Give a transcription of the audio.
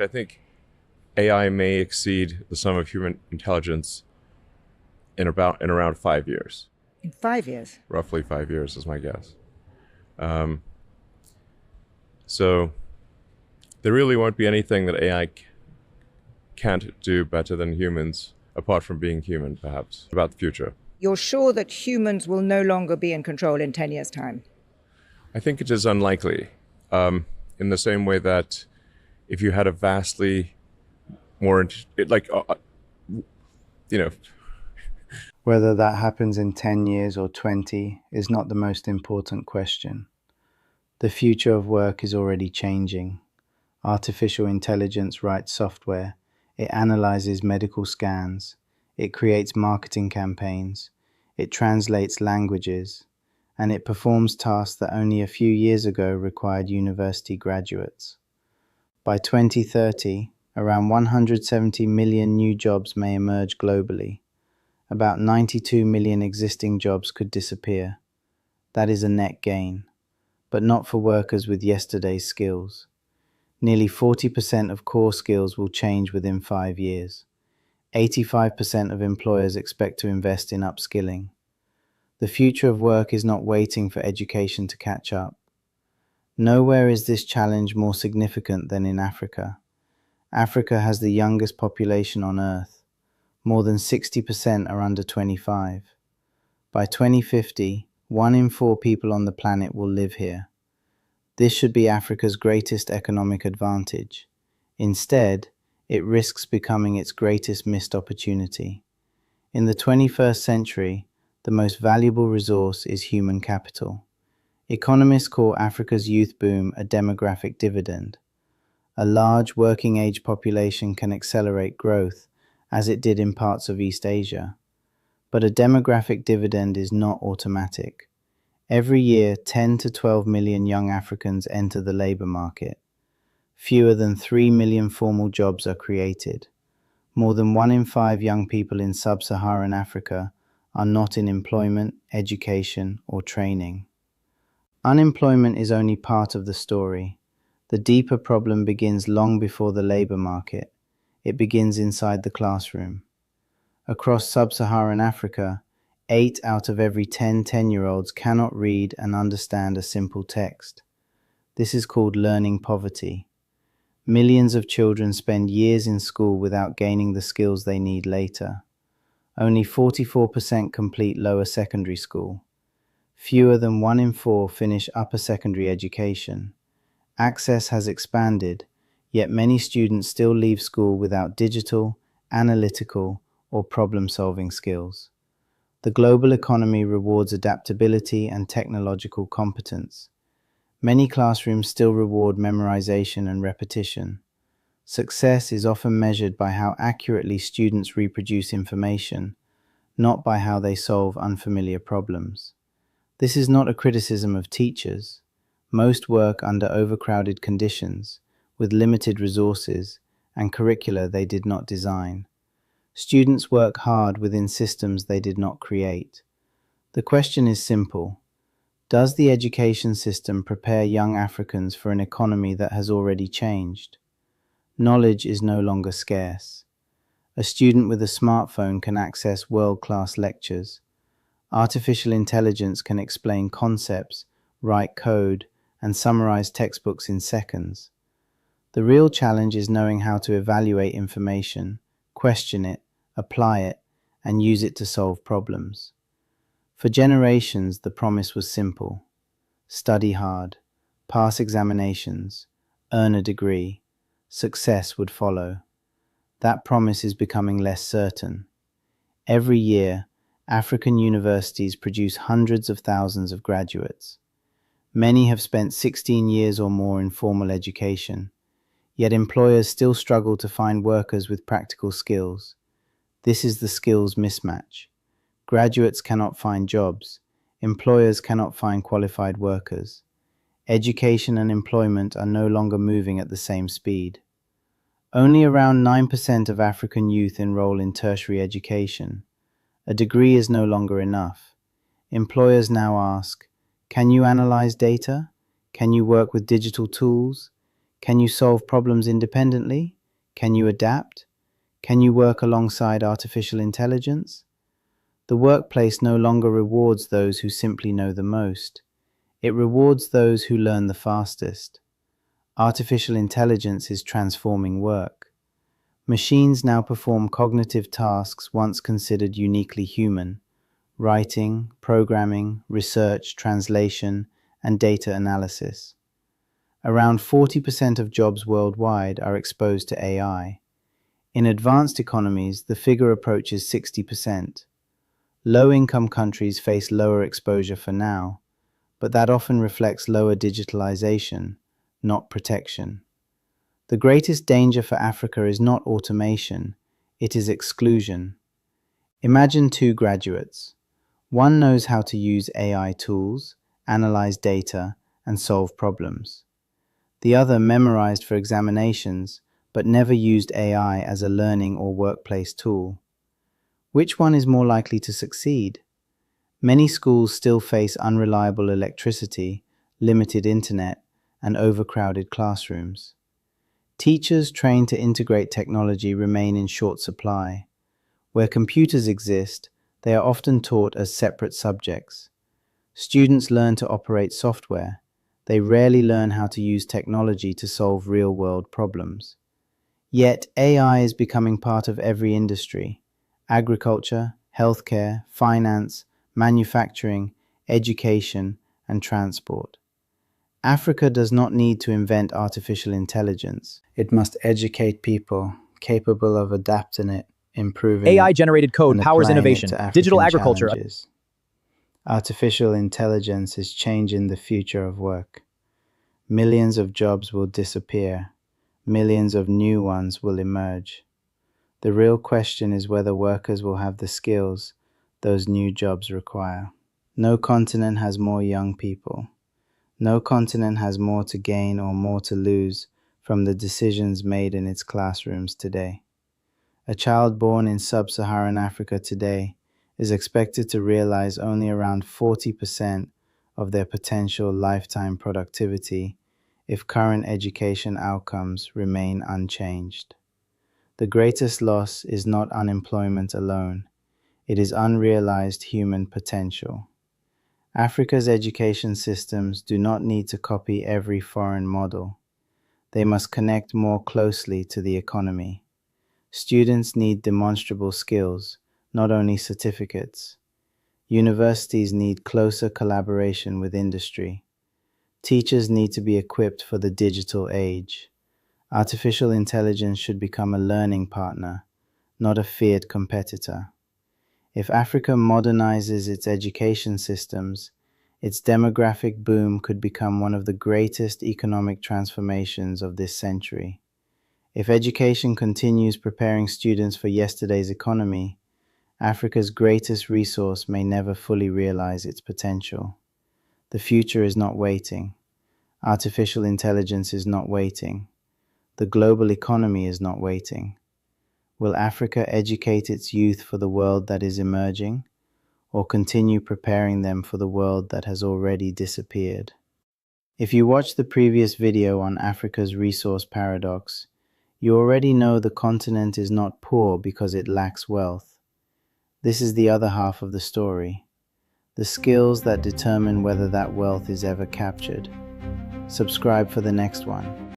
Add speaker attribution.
Speaker 1: I think AI may exceed the sum of human intelligence in around 5 years.
Speaker 2: In 5 years.
Speaker 1: Roughly 5 years is my guess. Um, so there really won't be anything that AI can't do better than humans, apart from being human, perhaps, about the future.
Speaker 2: You're sure that humans will no longer be in control in 10 years' time?
Speaker 1: I think it is unlikely, in the same way that if you had a vastly more, you know,
Speaker 3: Whether that happens in 10 years or 20 is not the most important question. The future of work is already changing. Artificial intelligence writes software, it analyzes medical scans, it creates marketing campaigns, it translates languages, and it performs tasks that only a few years ago required university graduates. By 2030, around 170 million new jobs may emerge globally. About 92 million existing jobs could disappear. That is a net gain, but not for workers with yesterday's skills. Nearly 40% of core skills will change within 5 years. 85% of employers expect to invest in upskilling. The future of work is not waiting for education to catch up. Nowhere is this challenge more significant than in Africa. Africa has the youngest population on Earth. More than 60% are under 25. By 2050, 1 in 4 people on the planet will live here. This should be Africa's greatest economic advantage. Instead, it risks becoming its greatest missed opportunity. In the 21st century, the most valuable resource is human capital. Economists call Africa's youth boom a demographic dividend. A large working-age population can accelerate growth, as it did in parts of East Asia. But a demographic dividend is not automatic. Every year, 10 to 12 million young Africans enter the labor market. Fewer than 3 million formal jobs are created. More than 1 in 5 young people in sub-Saharan Africa are not in employment, education, or training. Unemployment is only part of the story. The deeper problem begins long before the labor market. It begins inside the classroom. Across sub-Saharan Africa, 8 out of every 10 10-year-olds cannot read and understand a simple text. This is called learning poverty. Millions of children spend years in school without gaining the skills they need later. Only 44% complete lower secondary school. Fewer than 1 in 4 finish upper secondary education. Access has expanded, yet many students still leave school without digital, analytical, or problem-solving skills. The global economy rewards adaptability and technological competence. Many classrooms still reward memorization and repetition. Success is often measured by how accurately students reproduce information, not by how they solve unfamiliar problems. This is not a criticism of teachers. Most work under overcrowded conditions, with limited resources and curricula they did not design. Students work hard within systems they did not create. The question is simple. Does the education system prepare young Africans for an economy that has already changed? Knowledge is no longer scarce. A student with a smartphone can access world-class lectures. Artificial intelligence can explain concepts, write code, and summarize textbooks in seconds. The real challenge is knowing how to evaluate information, question it, apply it, and use it to solve problems. For generations, the promise was simple. Study hard, pass examinations, earn a degree. Success would follow. That promise is becoming less certain. Every year, African universities produce hundreds of thousands of graduates. Many have spent 16 years or more in formal education, yet employers still struggle to find workers with practical skills. This is the skills mismatch. Graduates cannot find jobs. Employers cannot find qualified workers. Education and employment are no longer moving at the same speed. Only around 9% of African youth enroll in tertiary education. A degree is no longer enough. Employers now ask, can you analyze data? Can you work with digital tools? Can you solve problems independently? Can you adapt? Can you work alongside artificial intelligence? The workplace no longer rewards those who simply know the most. It rewards those who learn the fastest. Artificial intelligence is transforming work. Machines now perform cognitive tasks once considered uniquely human: writing, programming, research, translation, and data analysis. Around 40% of jobs worldwide are exposed to AI. In advanced economies, the figure approaches 60%. Low-income countries face lower exposure for now, but that often reflects lower digitalization, not protection. The greatest danger for Africa is not automation, it is exclusion. Imagine two graduates. One knows how to use AI tools, analyze data, and solve problems. The other memorized for examinations, but never used AI as a learning or workplace tool. Which one is more likely to succeed? Many schools still face unreliable electricity, limited internet, and overcrowded classrooms. Teachers trained to integrate technology remain in short supply. Where computers exist, they are often taught as separate subjects. Students learn to operate software. They rarely learn how to use technology to solve real-world problems. Yet AI is becoming part of every industry: agriculture, healthcare, finance, manufacturing, education, and transport. Africa does not need to invent artificial intelligence. It must educate people capable of adapting it, improving it,
Speaker 4: AI-generated code
Speaker 3: and
Speaker 4: powers
Speaker 3: applying it
Speaker 4: innovation.
Speaker 3: to
Speaker 4: Digital
Speaker 3: African
Speaker 4: agriculture.
Speaker 3: challenges. Artificial intelligence is changing the future of work. Millions of jobs will disappear. Millions of new ones will emerge. The real question is whether workers will have the skills those new jobs require. No continent has more young people. No continent has more to gain or more to lose from the decisions made in its classrooms today. A child born in sub-Saharan Africa today is expected to realize only around 40% of their potential lifetime productivity if current education outcomes remain unchanged. The greatest loss is not unemployment alone. It is unrealized human potential. Africa's education systems do not need to copy every foreign model. They must connect more closely to the economy. Students need demonstrable skills, not only certificates. Universities need closer collaboration with industry. Teachers need to be equipped for the digital age. Artificial intelligence should become a learning partner, not a feared competitor. If Africa modernizes its education systems, its demographic boom could become one of the greatest economic transformations of this century. If education continues preparing students for yesterday's economy, Africa's greatest resource may never fully realize its potential. The future is not waiting. Artificial intelligence is not waiting. The global economy is not waiting. Will Africa educate its youth for the world that is emerging, or continue preparing them for the world that has already disappeared? If you watched the previous video on Africa's resource paradox, you already know the continent is not poor because it lacks wealth. This is the other half of the story: the skills that determine whether that wealth is ever captured. Subscribe for the next one.